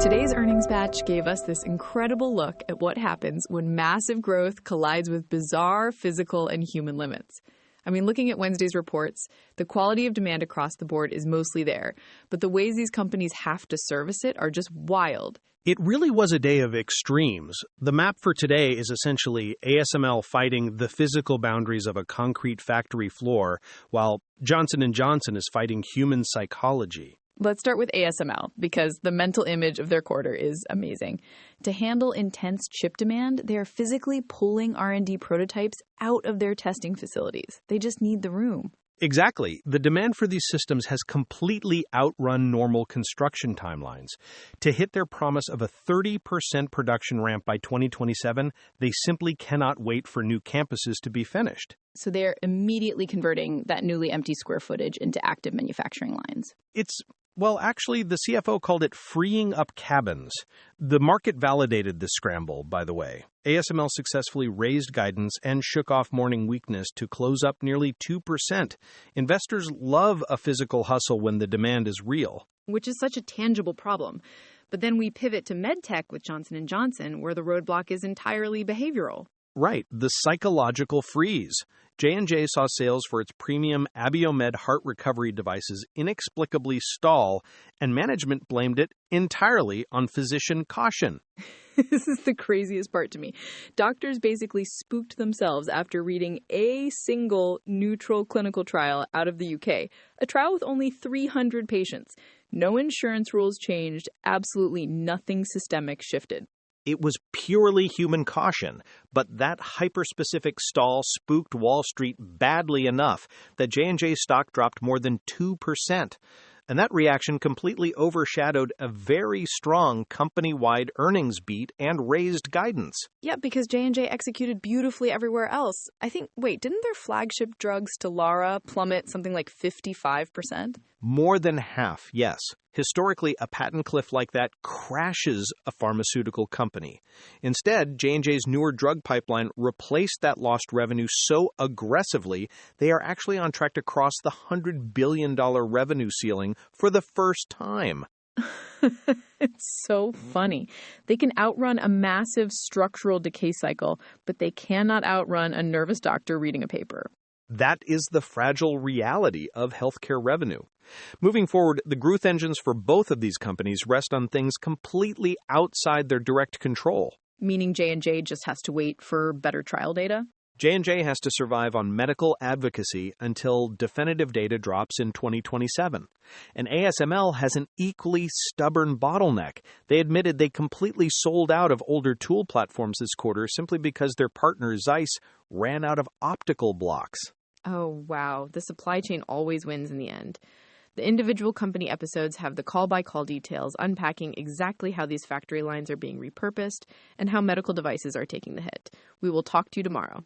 Today's earnings batch gave us this incredible look at what happens when massive growth collides with bizarre physical and human limits. I mean, looking at Wednesday's reports, the quality of demand across the board is mostly there, but the ways these companies have to service it are just wild. It really was a day of extremes. The map for today is essentially ASML fighting the physical boundaries of a concrete factory floor, while Johnson & Johnson is fighting human psychology. Let's start with ASML, because the mental image of their quarter is amazing. To handle intense chip demand, they are physically pulling R&D prototypes out of their testing facilities. They just need the room. Exactly. The demand for these systems has completely outrun normal construction timelines. To hit their promise of a 30% production ramp by 2027, they simply cannot wait for new campuses to be finished. So they're immediately converting that newly empty square footage into active manufacturing lines. Well, actually, the CFO called it freeing up cabins. The market validated this scramble, by the way. ASML successfully raised guidance and shook off morning weakness to close up nearly 2%. Investors love a physical hustle when the demand is real. Which is such a tangible problem. But then we pivot to medtech with Johnson & Johnson, where the roadblock is entirely behavioral. Right, the psychological freeze. J&J saw sales for its premium Abiomed heart recovery devices inexplicably stall, and management blamed it entirely on physician caution. This is the craziest part to me. Doctors basically spooked themselves after reading a single neutral clinical trial out of the UK, a trial with only 300 patients. No insurance rules changed, absolutely nothing systemic shifted. It was purely human caution, but that hyper-specific stall spooked Wall Street badly enough that J&J stock dropped more than 2%. And that reaction completely overshadowed a very strong company-wide earnings beat and raised guidance. Yeah, because J&J executed beautifully everywhere else. Didn't their flagship drug Stelara plummet something like 55%? More than half, yes. Historically, a patent cliff like that crashes a pharmaceutical company. Instead, J&J's newer drug pipeline replaced that lost revenue so aggressively, they are actually on track to cross the $100 billion revenue ceiling for the first time. It's so funny. They can outrun a massive structural decay cycle, but they cannot outrun a nervous doctor reading a paper. That is the fragile reality of healthcare revenue. Moving forward, the growth engines for both of these companies rest on things completely outside their direct control. Meaning J&J just has to wait for better trial data? J&J has to survive on medical advocacy until definitive data drops in 2027. And ASML has an equally stubborn bottleneck. They admitted they completely sold out of older tool platforms this quarter simply because their partner Zeiss ran out of optical blocks. Oh, wow. The supply chain always wins in the end. The individual company episodes have the call-by-call details unpacking exactly how these factory lines are being repurposed and how medical devices are taking the hit. We will talk to you tomorrow.